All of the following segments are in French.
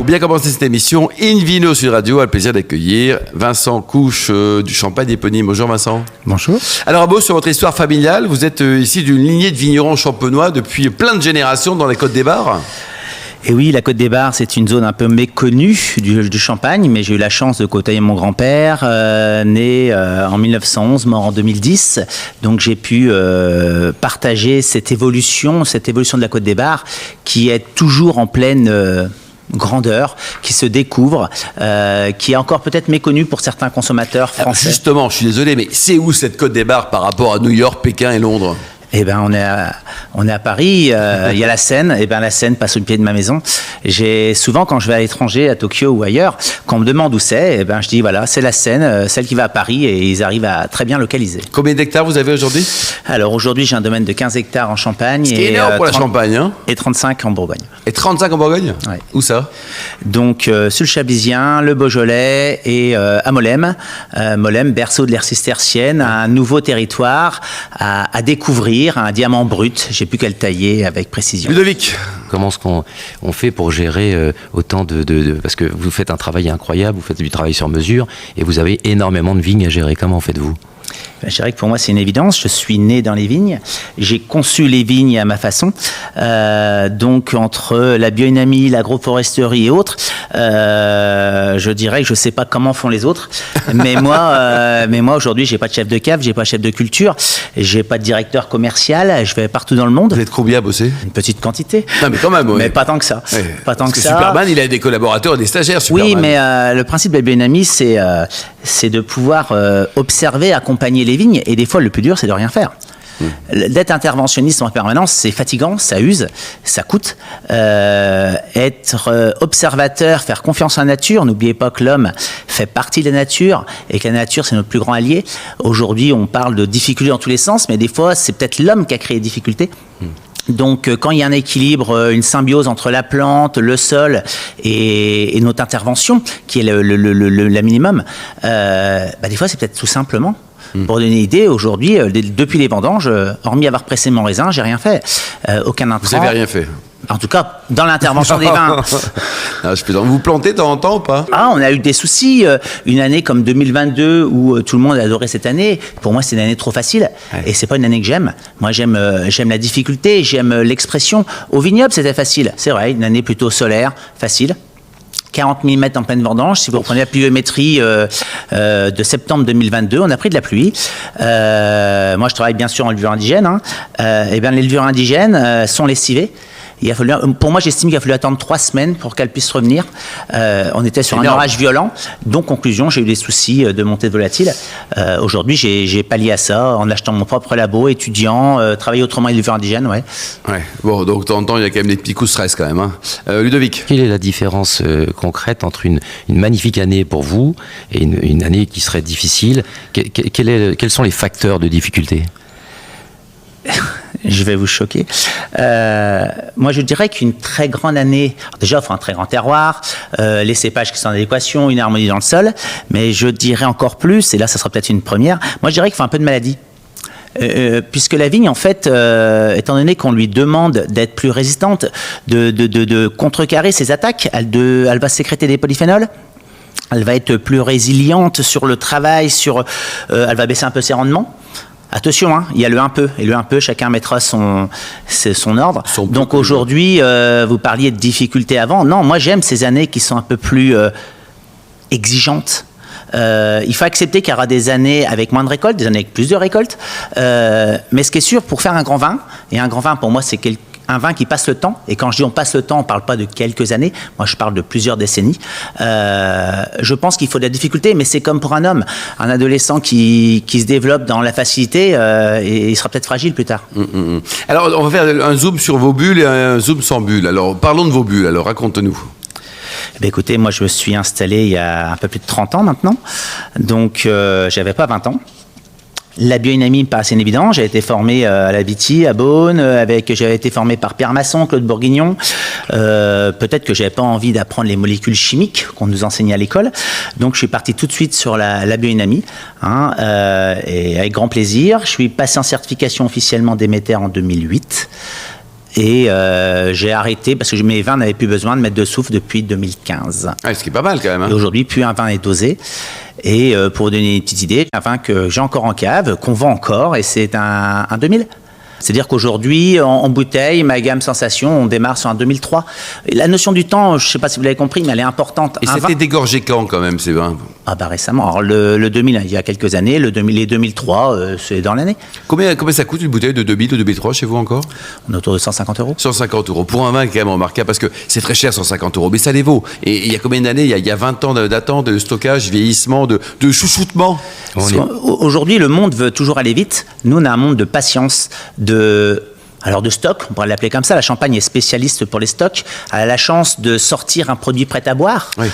bien commencer cette émission, Invino Sud Radio a le plaisir d'accueillir Vincent Couche du Champagne éponyme. Bonjour Vincent. Bonjour. Alors un mot sur votre histoire familiale. Vous êtes ici d'une lignée de vignerons champenois depuis plein de générations dans les Côtes-des-Bars. Et oui, la Côte-des-Bars, c'est une zone un peu méconnue du Champagne, mais j'ai eu la chance de côtoyer mon grand-père, né en 1911, mort en 2010. Donc j'ai pu partager cette évolution de la Côte-des-Bars, qui est toujours en pleine grandeur, qui se découvre, qui est encore peut-être méconnue pour certains consommateurs français. Alors justement, je suis désolé, mais c'est où cette Côte-des-Bars par rapport à New York, Pékin et Londres ? Eh ben, on est à Paris, il y a la Seine, et ben la Seine passe au pied de ma maison. J'ai souvent, quand je vais à l'étranger, à Tokyo ou ailleurs, quand on me demande où c'est, eh ben je dis voilà, c'est la Seine, celle qui va à Paris, et ils arrivent à très bien localiser. Combien d'hectares vous avez aujourd'hui ? Alors aujourd'hui, j'ai un domaine de 15 hectares en Champagne. C'est énorme pour la Champagne, hein ? Et 35 en Bourgogne. Et 35 en Bourgogne ? Ouais. Où ça ? Donc sur le Chablisien, le Beaujolais et à Molem. Molem, berceau de l'ère cistercienne, un nouveau territoire à découvrir, un diamant brut. J'ai plus qu'à le tailler avec précision. Ludovic. Comment est-ce qu'on fait pour gérer autant parce que vous faites un travail incroyable, vous faites du travail sur mesure et vous avez énormément de vignes à gérer. Comment faites-vous ? Je dirais que pour moi, c'est une évidence. Je suis né dans les vignes. J'ai conçu les vignes à ma façon. Donc, entre la biodynamie, l'agroforesterie et autres, je dirais que je ne sais pas comment font les autres. Mais moi aujourd'hui, j'ai pas de chef de cave, j'ai pas de chef de culture, j'ai pas de directeur commercial. Je vais partout dans le monde. Vous êtes combien à bosser ? Une petite quantité. Non, mais quand même, oui. Mais pas tant que ça. Oui. Pas tant Parce que que ça. Superman, il a des collaborateurs et des stagiaires, Superman. Oui, mais le principe de la biodynamie, c'est de pouvoir observer, accompagner les vignes, et des fois le plus dur c'est de rien faire. D'être interventionniste en permanence, c'est fatigant, ça use, ça coûte. Être observateur, faire confiance à la nature, n'oubliez pas que l'homme fait partie de la nature et que la nature c'est notre plus grand allié. Aujourd'hui on parle de difficultés dans tous les sens, mais des fois c'est peut-être l'homme qui a créé les difficultés. Donc, quand il y a un équilibre, une symbiose entre la plante, le sol et notre intervention, qui est la minimum, des fois c'est peut-être tout simplement. Pour donner une idée, aujourd'hui, depuis les vendanges, hormis avoir pressé mon raisin, j'ai rien fait. Aucun intrant. Vous n'avez rien fait ? En tout cas, dans l'intervention des vins. Non, je plaisante. Vous plantez de temps en temps ou pas ? Ah, on a eu des soucis. Une année comme 2022 où tout le monde a adoré cette année, pour moi, c'est une année trop facile. Ouais. Et c'est pas une année que j'aime. Moi, j'aime la difficulté, j'aime l'expression. Au vignoble, c'était facile. C'est vrai, une année plutôt solaire, facile. 40 mm en pleine vendange. Si vous reprenez la pluviométrie de septembre 2022, on a pris de la pluie. Moi, je travaille bien sûr en levure indigène. Et bien, les levures indigènes sont lessivées. Pour moi, j'estime qu'il a fallu attendre 3 semaines pour qu'elles puissent revenir. On était sur un orage violent. Donc, conclusion, j'ai eu des soucis de montée de volatile. Aujourd'hui, j'ai pallié à ça en achetant mon propre labo, étudiant, travailler autrement avec les levures indigènes. Ouais. Bon, donc de temps en temps, il y a quand même des petits coups de stress quand même. Hein. Ludovic. Quelle est la différence concrète entre une magnifique année pour vous et une année qui serait difficile ? Quels sont les facteurs de difficulté ? Je vais vous choquer. Moi, je dirais qu'une très grande année, déjà, il faut un très grand terroir, les cépages qui sont en adéquation, une harmonie dans le sol, mais je dirais encore plus, et là, ça sera peut-être une première, moi, je dirais qu'il faut un peu de maladie. Puisque la vigne, en fait, étant donné qu'on lui demande d'être plus résistante, de contrecarrer ses attaques, elle va sécréter des polyphénols. Elle va être plus résiliente sur le travail, elle va baisser un peu ses rendements. Attention, il y a le un peu, et le un peu, chacun mettra son ordre. Donc aujourd'hui, vous parliez de difficultés avant. Non, moi j'aime ces années qui sont un peu plus exigeantes. Il faut accepter qu'il y aura des années avec moins de récoltes, des années avec plus de récoltes. Mais ce qui est sûr, pour faire un grand vin, et un grand vin pour moi c'est un vin qui passe le temps, et quand je dis on passe le temps, on ne parle pas de quelques années, moi je parle de plusieurs décennies. Je pense qu'il faut de la difficulté, mais c'est comme pour un homme, un adolescent qui se développe dans la facilité, et il sera peut-être fragile plus tard. Alors on va faire un zoom sur vos bulles et un zoom sans bulles. Alors parlons de vos bulles, alors racontez-nous. Écoutez, moi je me suis installé il y a un peu plus de 30 ans maintenant, donc j'avais pas 20 ans. La biodynamie me paraissait évident. J'ai été formé à la Viti, à Beaune, j'avais été formé par Pierre Masson, Claude Bourguignon. Peut-être que j'avais pas envie d'apprendre les molécules chimiques qu'on nous enseignait à l'école. Donc je suis parti tout de suite sur la biodynamie, et avec grand plaisir. Je suis passé en certification officiellement Déméter en 2008. Et j'ai arrêté parce que mes vins n'avaient plus besoin de mettre de soufre depuis 2015. Ce qui est pas mal quand même. Hein. Et aujourd'hui, plus un vin est dosé. Et pour vous donner une petite idée, un vin que j'ai encore en cave, qu'on vend encore, et c'est un 2000. C'est-à-dire qu'aujourd'hui, en bouteille, ma gamme Sensation, on démarre sur un 2003. Et la notion du temps, je ne sais pas si vous l'avez compris, mais elle est importante. Et c'était dégorgé quand même ces vins? Récemment. Alors le 2000, il y a quelques années, les 2003, c'est dans l'année. Combien ça coûte une bouteille de 2000 ou 2003 chez vous encore? On est autour de 150 €. 150 € pour un vin qui est quand même remarquable parce que c'est très cher 150 €, mais ça les vaut. Et il y a combien d'années? Il y a 20 ans d'attente, de stockage, vieillissement, de chouchoutement. Aujourd'hui, le monde veut toujours aller vite. Nous, on a un monde de patience, de stock, on pourrait l'appeler comme ça. La Champagne est spécialiste pour les stocks. Elle a la chance de sortir un produit prêt à boire. Oui.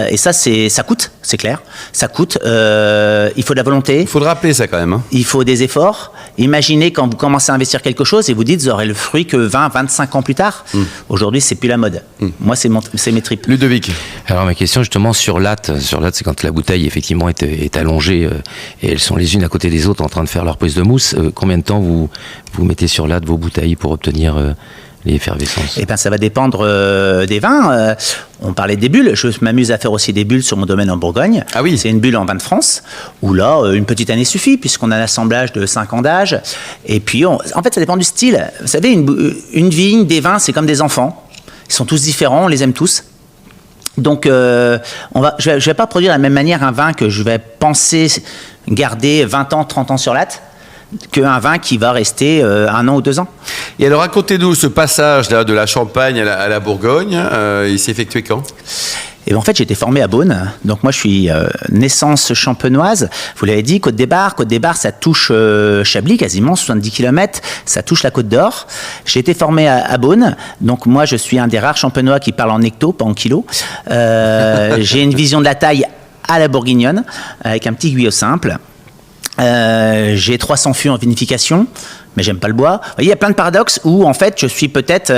Et ça coûte, c'est clair. Ça coûte. Il faut de la volonté. Il faut le rappeler ça quand même. Hein. Il faut des efforts. Imaginez quand vous commencez à investir quelque chose et vous dites vous aurez le fruit que 20, 25 ans plus tard. Aujourd'hui, c'est plus la mode. Moi, c'est mes tripes. Ludovic. Alors ma question justement sur latte, c'est quand la bouteille effectivement est allongée et elles sont les unes à côté des autres en train de faire leur prise de mousse. Combien de temps vous mettez sur latte vos bouteilles pour obtenir l'effervescence? Eh bien, ça va dépendre des vins. On parlait des bulles. Je m'amuse à faire aussi des bulles sur mon domaine en Bourgogne. Ah oui. C'est une bulle en vin de France, où là, une petite année suffit, puisqu'on a un assemblage de 5 ans d'âge. Et puis, en fait, ça dépend du style. Vous savez, une vigne, des vins, c'est comme des enfants. Ils sont tous différents, on les aime tous. Donc, je vais pas produire de la même manière un vin que je vais penser garder 20 ans, 30 ans sur latte, qu'un vin qui va rester 1 an ou 2 ans. Et alors, racontez-nous ce passage là, de la Champagne à la Bourgogne. Il s'est effectué quand? Et en fait, j'ai été formé à Beaune. Donc moi, je suis naissance champenoise. Vous l'avez dit, Côte des Bars. Côte des Bars, ça touche Chablis, quasiment 70 km. Ça touche la Côte d'Or. J'ai été formé à Beaune. Donc moi, je suis un des rares champenois qui parle en hecto, pas en kilo. J'ai une vision de la taille à la bourguignonne, avec un petit guyot simple. J'ai 300 fûts en vinification, mais j'aime pas le bois. Vous voyez, il y a plein de paradoxes où, en fait, je suis peut-être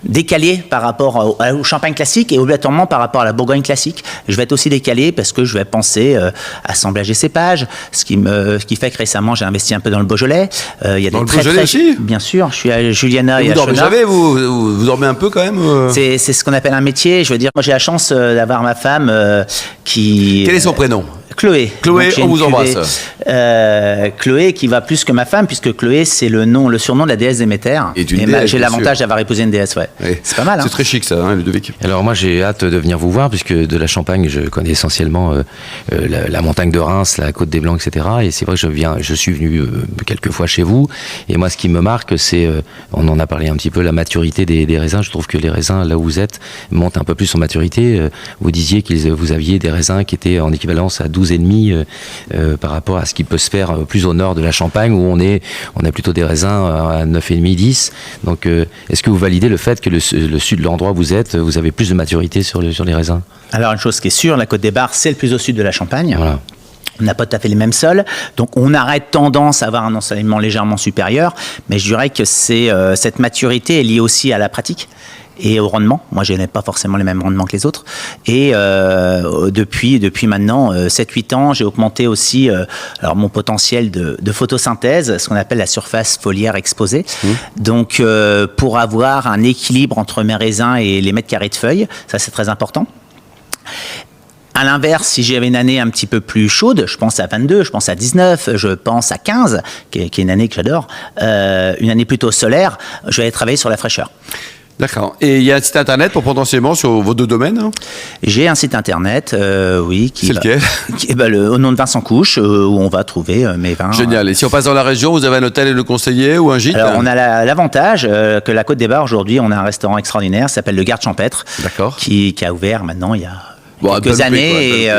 décalé par rapport au champagne classique et obligatoirement par rapport à la Bourgogne classique. Je vais être aussi décalé parce que je vais penser assemblage et cépage, ce qui fait que récemment j'ai investi un peu dans le Beaujolais. Il y a dans le Beaujolais aussi? Bien sûr, je suis à Juliana et à Vous dormez, vous dormez un peu quand même C'est ce qu'on appelle un métier. Je veux dire, moi j'ai la chance d'avoir ma femme qui... Quel est son prénom? Chloé. Chloé, on vous embrasse. Chloé qui va plus que ma femme, puisque Chloé, c'est le surnom de la déesse Déméter. Et j'ai l'avantage d'avoir épousé une déesse, ouais. Oui. C'est pas mal. Hein. C'est très chic ça, hein, Ludovic. Alors moi, j'ai hâte de venir vous voir, puisque de la Champagne, je connais essentiellement la montagne de Reims, la Côte des Blancs, etc. Et c'est vrai que je suis venu quelques fois chez vous. Et moi, ce qui me marque, c'est, on en a parlé un petit peu, la maturité des raisins. Je trouve que les raisins, là où vous êtes, montent un peu plus en maturité. Vous disiez que vous aviez des raisins qui étaient en équivalence à 12,5 par rapport à ce qui peut se faire plus au nord de la Champagne où on a plutôt des raisins à 9,5, 10. Donc est-ce que vous validez le fait que le sud de l'endroit où vous êtes, vous avez plus de maturité sur les raisins? Alors une chose qui est sûre, la Côte des Bars, c'est le plus au sud de la Champagne. Voilà. On n'a pas tout à fait les mêmes sols, donc on aurait tendance à avoir un ensoleillement légèrement supérieur, mais je dirais que cette maturité est liée aussi à la pratique et au rendement. Moi, je n'ai pas forcément les mêmes rendements que les autres. Et depuis maintenant 7-8 ans, j'ai augmenté aussi mon potentiel de photosynthèse, ce qu'on appelle la surface foliaire exposée. Donc, pour avoir un équilibre entre mes raisins et les mètres carrés de feuilles, ça c'est très important. À l'inverse, si j'avais une année un petit peu plus chaude, je pense à 22, je pense à 19, je pense à 15, qui est une année que j'adore, une année plutôt solaire, je vais aller travailler sur la fraîcheur. D'accord. Et il y a un site internet pour potentiellement sur vos deux domaines, hein? J'ai un site internet, oui. C'est lequel? Au nom de Vincent Couche, où on va trouver mes vins. Génial. Et si on passe dans la région, vous avez un hôtel et le conseiller ou un gîte? Alors, on a l'avantage que la Côte des Bars, aujourd'hui, on a un restaurant extraordinaire, ça s'appelle le Garde Champêtre. D'accord. Qui a ouvert maintenant il y a quelques années,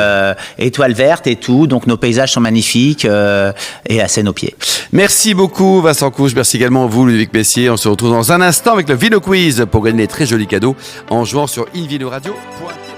étoiles vertes et tout, donc nos paysages sont magnifiques et assez nos pieds. Merci beaucoup Vincent Couche, merci également à vous Ludovic Messier. On se retrouve dans un instant avec le Vino Quiz pour gagner des très jolis cadeaux en jouant sur invinoradio.tv.